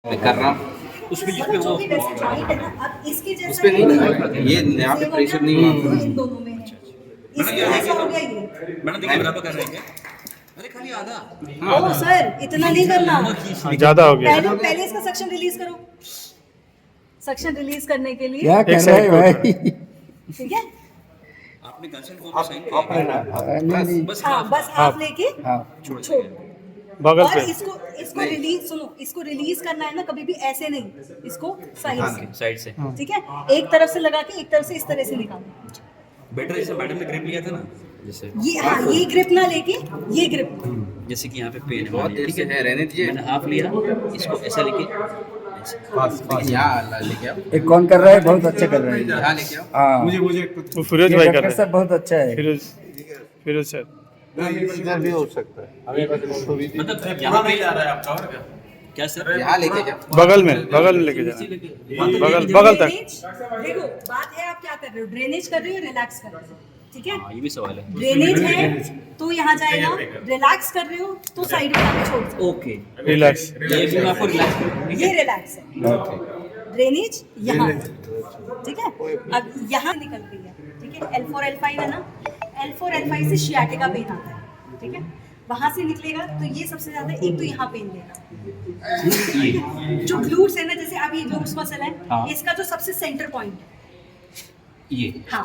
मैं कर रहा हूँ उस पे जिसपे वो अब इसके उस जैसा पे नहीं, ये यहाँ पे प्रेशर नहीं हुआ। इन दोनों में है। इसके जैसा हो गया ये। मैडम देखिए बराबर कर रहे हैं क्या? अरे खाली आधा। ओ सर इतना नहीं करना, ज्यादा हो गया। पहले पहले इसका सक्शन रिलीज करो। सक्शन रिलीज करने के लिए क्या कर रहे हैं भाई? ठीक है, आपने कंसेंट फॉर्म में साइन किया है? बस हाँ बस हाफ लेके हाँ छोड़ दो। बगल और पे इसको रिलीज, सुनो, इसको रिलीज करना है ना, कभी भी ऐसे नहीं, इसको साइड से, साइड से ठीक है, एक तरफ से लगा के एक तरफ से इस तरह से निकालो। बेटर जैसे मैडम ने ग्रिप लिया था ना, जैसे ये हाँ, ये ग्रिप ना लेके ये ग्रिप, जैसे कि यहाँ पे पेन है बहुत देर से है, रहने दीजिए। मैंने हाफ लिया, इसको ऐसा लेके ऐसे। लेकिन यहाँ लेके आओ, ये कौन कर रहा है? बहुत अच्छा कर रहा है। यहाँ लेके आओ। हाँ वो फिरोज ये भाई कर डॉक्टर रहे साहब बहुत अच्छा है। फिरोज सर। इधर भी हो सकता है। मतलब यहाँ पे जा रहा है आपका, और क्या सर? यहाँ लेके जाओ। बगल में लेके जा, बगल तक। ड्रेनेज, देखो बात है आप क्या कर रहे हो, ड्रेनेज कर रहे हो, रिलैक्स कर रहे हो, ठीक है। हाँ, ये भी सवाल है। ड्रेनेज है तो यहाँ जाएगा, रिलैक्स कर रहे हो तो साइड में आके छोड़ दो। Okay, relax. ये भी मैं आपको रिलैक्स कर ये रिलैक्स है, ड्रेनेज यहाँ, ठीक है। अब यहाँ निकल रही है, ठीक है, L4 L5 है ना, L4 L5 से शियाटिका पेन आता है, ठीक है। वहां से निकलेगा तो ये सबसे ज्यादा एक तो यहाँ पेन देगा, जो ग्लूट्स है ना, जैसे अभी ग्लूट्स मसल है, हाँ। इसका जो सबसे सेंटर पॉइंट है, ये हाँ,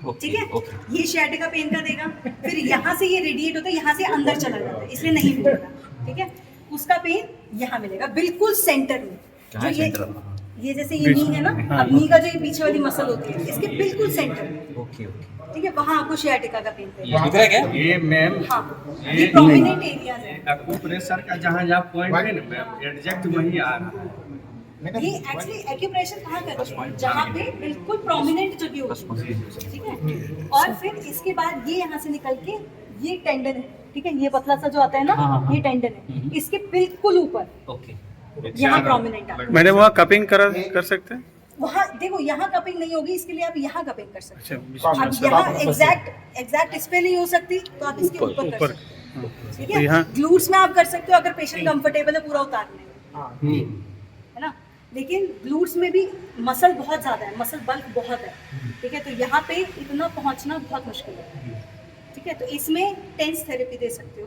ओके, ठीक है, ओके। ये शियाटिका पेन का देगा। फिर यहाँ से ये रेडिएट होता है, यहाँ से अंदर चला जाता है, इसलिए नहीं मिलेगा, ठीक है। उसका पेन यहाँ मिलेगा बिल्कुल सेंटर में, जो ये जैसे ये नी है ना, अब नी का जो ये पीछे वाली मसल होती है, इसके बिल्कुल सेंटर में, ओके ओके। ठीक है, वहाँ आपको शियाटिका का पेन देगा। दिख रहा है क्या? ये मैम हाँ, ये प्रोमिनेंट एरियाज है। एक्यूप्रेशर का जहाँ जहाँ पॉइंट है ना मैम, एग्जैक्ट वही आ रहा है। ये एक्चुअली एक्यूप्रेशर कहाँ करते हैं, जहाँ पे बिल्कुल प्रोमिनेंट जगह होती है, ठीक है। और फिर इसके बाद ये यहाँ से निकल के ये टेंडन है, ठीक है, ये पतला सा जो आता है ना, ये टेंडन है, इसके बिल्कुल ऊपर ओके, यहाँ प्रोमिनेंट आता है। मैंने वहाँ कपिंग कर सकते हैं। वहाँ देखो, यहाँ कपिंग नहीं होगी, इसके लिए आप यहाँ कपिंग कर सकते अच्छा, हो। अब यहाँ एग्जैक्ट इस पे नहीं हो सकती, तो आप इसके ऊपर कर सकते हो, ठीक तो है। यहाँ- ग्लूट्स में आप कर सकते हो अगर पेशेंट कंफर्टेबल है पूरा उतारने में, है ना। लेकिन ग्लूट्स में भी मसल बहुत ज्यादा है, मसल बल्क बहुत है, ठीक है, तो यहाँ पे इतना पहुँचना बहुत मुश्किल है, ठीक है। तो इसमें टेंस थेरेपी दे सकते हो,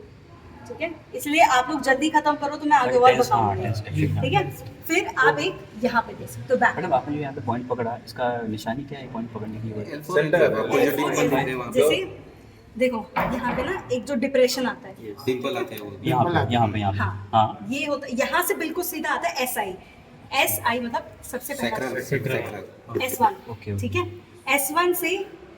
ठीक है। इसलिए आप लोग जल्दी खत्म करो तो मैं आगे और बताऊंगी, ठीक है। फिर आप एक यहाँ पे दे सकते हो बैक। मैडम आपने जो यहाँ पे पॉइंट पकड़ा, इसका निशानी क्या है पॉइंट पकड़ने की वजह? जैसे देखो यहाँ पे ना एक जो डिप्रेशन आता है, डिंपल आते हैं वो। यहाँ पे हाँ, हाँ, ये होता है, यहाँ से बिल्कुल सीधा आता है SI मतलब सबसे पहला सैक्रल। S1, ओके, ठीक है। S1 से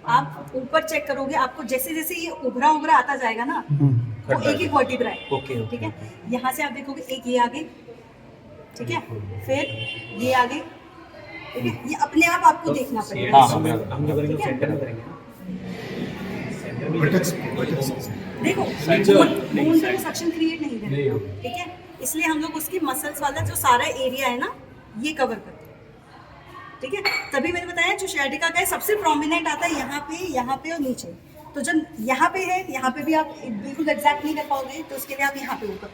आप ऊपर चेक करोगे, आपको जैसे जैसे ये उभरा आता जाएगा ना, वो एक एक वर्टिब्रा है, ओके, ठीक है। यहाँ से आप देखोगे एक ये आगे, ठीक है, फिर ये आगे, ठीक है, ये अपने आप आपको देखना पड़ेगा, ठीक है। देखो बोन पे सक्शन क्रिएट नहीं देते, ठीक है, इसलिए हम लोग उसकी मसल्स वाला जो सारा एरिया है ना, ये कवर करते हैं, ठीक है। तभी मैंने बताया जो शियाटिका का है सबसे प्रोमिनेंट आता है यहाँ पे और नीचे। तो जब यहाँ पे है, यहाँ पे भी आप बिल्कुल एग्जैक्ट नहीं कर पाओगे, तो उसके लिए आप यहाँ पे ऊपर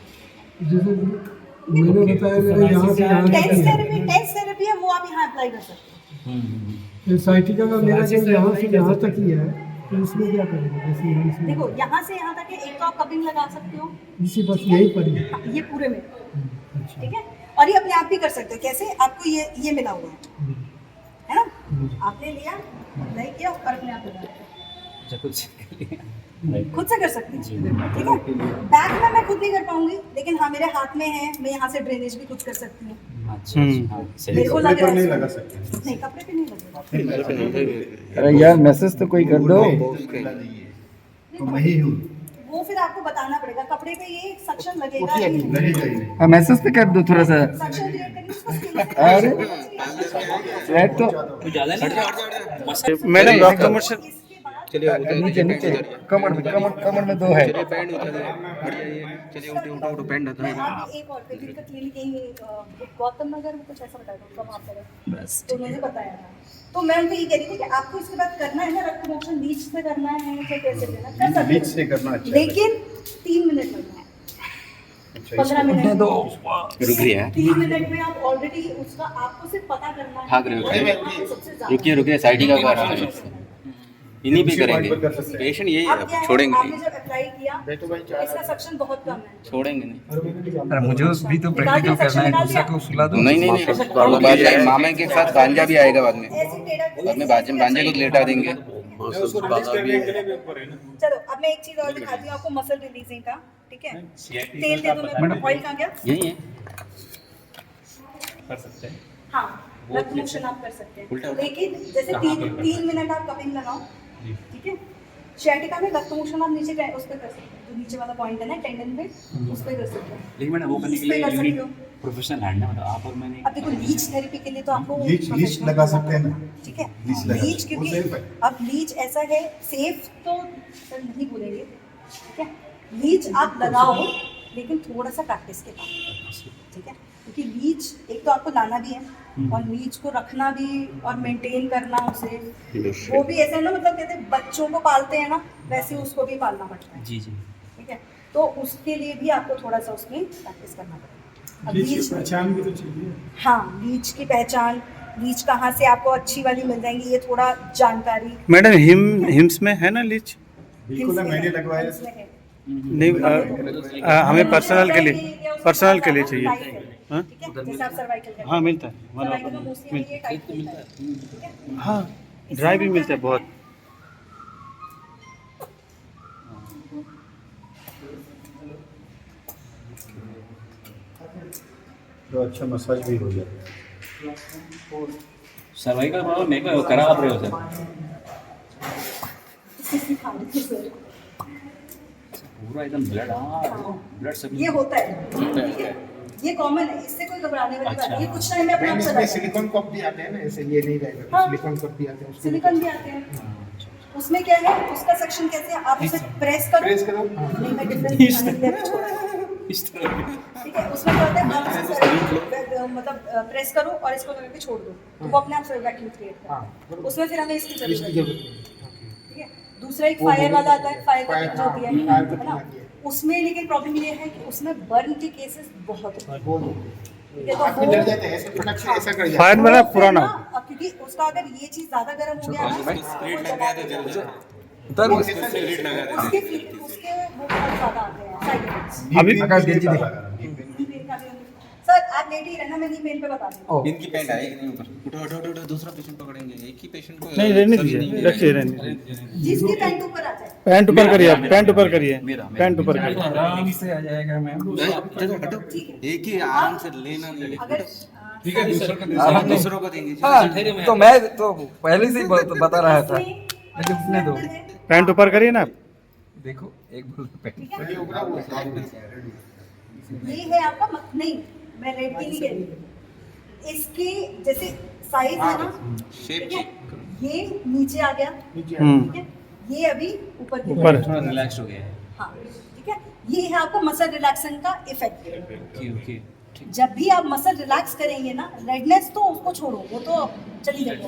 मैंने बताया मेरा यहाँ से यहाँ टेंस थेरेपी है, वो आप यहाँ अप्लाई कर सकते हो। साइटिका का मेरा जो यहाँ से यहाँ तक ही है, तो इसमें क्या करेंगे? जैसे यहाँ से देखो यहाँ से यहाँ तक है, एक तो आप कपिंग लगा सकते हो, इसी बस यही पड़ी है। हाँ, ये पूरे में, ठीक है। और ये अपने आप भी कर सकते हो, कैसे? आपको ये मिला हुआ है ना, आपने लिया, अप्लाई किया और अपने आप लगा, खुद से कर सकते हैं, ठीक है। बैक में मैं खुद नहीं कर पाऊंगी, लेकिन हाँ मेरे हाथ में है, मैं यहाँ से ड्रेनेज भी खुद कर सकती हूँ। मेरे को लग रहा है नहीं लगा सकते, नहीं कपड़े पे नहीं लगेगा। अरे यार मैसेज तो कोई कर दो। तो मैं ही हूँ। वो फिर आपको बताना पड़ेगा, कपड़े पे ये सक्शन लगेगा ही नहीं। मैसेज तो कर दो थोड़ा सा। सक्शन क्रिएट करनी उसको स्किन से अरे फ्लैट तो ज़्यादा नहीं। मैडम डॉक्टर मुझसे इसके बाद चलिए नीचे नीचे कमर में दो है। चलिए पैंट उठा दे, हट जाइए, चलिए उठो पैंट हटा मैं दे। आपको एक और पे जिनका क्लिनिक यही गौतम नगर में कुछ ऐसा बताया था, उनका वहाँ पर है, तो उन्होंने बताया था। तो मैं उनको ये कह रही थी कि आपको इसके बाद करना है ना रक्त मोक्षण लीच से करना है, या कैसे करना, कर सकते बीच हैं, से करना अच्छा है। लेकिन 3 मिनट लगना है, 15 मिनट दो रुक रही है 3 मिनट में आप ऑलरेडी उसका आपको सिर्फ पता करना है। भाग रहे हो क्या? सबसे ज्यादा। रुकिए रुकिए साइड ही का कर रहा है इन्हीं पे करेंगे पेशेंट यही है अब क्या है, छोड़ेंगे आपने नहीं जब अप्लाई किया इसका सक्शन बहुत कम है। छोड़ेंगे नहीं अरे मुझे भी तो प्रैक्टिकल करना है, दूसरे को सुला दो। नहीं नहीं नहीं बाद में मामा के साथ भांजा भी आएगा बाद में ऐसे टेढ़ा बाद में भांजे को लेटा देंगे चलो अब मैं एक चीज और दिखाती हूँ आपको मसल रिलीजिंग का, ठीक है? तेल दे दो मेरे को, ऑयल कहाँ गया? यही है कर सकते हैं। हाँ, रक्त मोशन आप कर सकते उल्टा हैं, उल्टा। लेकिन जैसे 3 मिनट आप कपिंग लगाओ, ठीक है? शैटिका में रक्त मोशन आप नीचे उस पे कर सकते हैं, जो नीचे वाला पॉइंट है ना टेंडन पे, उस पे कर सकते हैं। लेकिन मैंने वो करने के इस पे लिए कर सकते हो। प्रोफेशनल हैंड है, मतलब आप और मैंने अब देखो लीच थेरेपी के लिए तो आपको लीच लगा सकते हैं ना, ठीक है? लीच लगा लीच सकते हैं, वो क्योंकि safe है। अब लीच ऐसा है, सेफ तो सर नहीं बोलेंगे, ठीक है? लीच आप लगाओ लेकिन थोड़ा सा प्रैक्टिस के बाद, ठीक है? क्योंकि लीच एक तो आपको लाना भी है और लीच को रखना भी और मेंटेन करना उसे, वो भी ऐसा है ना, मतलब कहते हैं बच्चों को पालते हैं ना, वैसे उसको भी पालना पड़ता है, जी जी ठीक है? तो उसके लिए भी आपको थोड़ा सा उसमें प्रैक्टिस करना पड़ेगा। अब लीच की लीच, पहचान भी तो चाहिए। हाँ, लीच की पहचान, लीच कहाँ से आपको अच्छी वाली मिल जाएंगी, ये थोड़ा जानकारी मैडम हिम्स में है ना लीच? बिल्कुल है, मैंने लगवाया हिम्स में है। नहीं हमें पर्सनल के लिए चाहिए। हाँ? ठीक है? जैसे आप सर्वाइकल हाँ मिलता है सर्वाइकल में मोस्टली ये टाइप मिलता है, ठीक है? हाँ ड्राई भी मिलता है बहुत। तो अच्छा मसाज भी हो जाता है। सर्वाइकल प्रॉब्लम मेरे को करा आप रहे हो सर, पूरा एकदम ब्लड, हाँ ब्लड सब ये होता है, ठीक है? ये कॉमन है, इससे कोई घबराने वाली बात नहीं। ये कुछ टाइम में अपने आप इसमें चला जाएगा। सिलिकॉन कप भी आते हैं ना, ऐसे ये नहीं रहेगा, हाँ। सिलिकॉन कप भी आते हैं उसको सिलिकॉन भी आते हैं, उसमें क्या है, उसका सेक्शन कैसे है, आप उसे प्रेस करो, प्रेस करो। नहीं मैं डिफरेंस छोड़ा, इस तरह ठीक है? उसमें क्या होता है, आप उसे मतलब प्रेस करो और इसको लगा के छोड़ दो, तो वो अपने आप से वैक्यूम क्रिएट करता है। उसमें फिर हमें इसकी जरूरत है, ठीक है? दूसरा एक फायर वाला आता है, फायर Fire, जो होती है, हाँ, fire है ना? आती है। उसमें लेकिन प्रॉब्लम ये है कि उसमें बर्न के केसेस बहुत होते हैं, ठीक है? हाथ में लग जाते हैं, ऐसे फटक से ऐसा कर जाते फायर वो वाला फिर पुराना ना, क्योंकि उसका अगर ये चीज ज्यादा गर्म हो गया ना, उतर उसके वो बहुत ज्यादा आते हैं साइड इफेक्ट्स। अभी आकाश जी नी पेन का भी सर आप लेट ही रहना, मैं नी पेन पे बता दूंगी। इनकी पेंट आएगी नहीं ऊपर उठो उठो उठो दूसरा पेशेंट पकड़ेंगे एक ही पेशेंट को नहीं रहने दीजिए, रखिए रहने दीजिए। जिसकी पैंट ऊपर आ जाए, पैंट ऊपर करिए, पैंट ऊपर करिए, पैंट ऊपर करिए। आराम से आ जाएगा मैम। चलो हटो एक ही आराम से लेना नहीं अगर ठीक है दूसरों को देंगे हाँ तो मैं तो पहले से ही बता रहा था, लेकिन उसने दो पैंट ऊपर करिए ना। देखो एक बोल पैंट ये है आपका नहीं, मैं रेड की नहीं कह रही, इसके जैसे साइज है ना, शेप ठीक है? ये नीचे आ गया, ठीक है? ये अभी ऊपर की ऊपर। तरफ। थोड़ा रिलैक्स हो गया है। हाँ, ठीक है? ये है आपका मसल रिलैक्सेशन का इफेक्ट। ओके ओके जब भी आप मसल रिलैक्स करेंगे ना, रेडनेस तो उसको छोड़ो, वो तो चली जाएगी,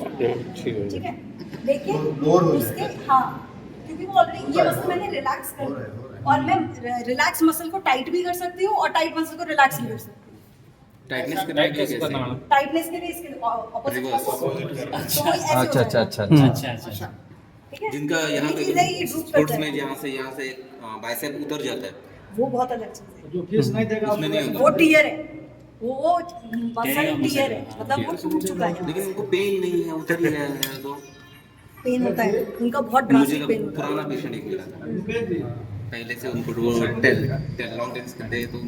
ठीक है? लेकिन उसके हाँ, क्योंकि वो ऑलरेडी ये मसल मैंने रिलैक्स कर दिया और मैं रिलैक्स मसल को टाइट भी कर सकती हूँ और टाइट मसल को रिलैक्स भी कर सकती हूँ। टाइटनेस के टाइट कैसे टाइटनेस के लिए इसके ऑपोजिट अच्छा अच्छा अच्छा अच्छा अच्छा ठीक है? जिनका यहाँ ये पे चीज़ है, ये ड्रूप स्पोर्ट्स करता में है, यहाँ से बाइसेप उतर जाता है वो बहुत अलग चीज़ है, जो फेस नहीं देगा उसमें नहीं वो होता टियर है, वो मसल टियर है, मतलब वो टूट चुका है, लेकिन उनको पेन नहीं है उतर ही रहा है तो पेन होता है उनका, बहुत मुझे ड्रास्टिक पेन होता है। पुराना पेशेंट एक मिला था पहले से उनको लॉन्ग टेस्ट करते तो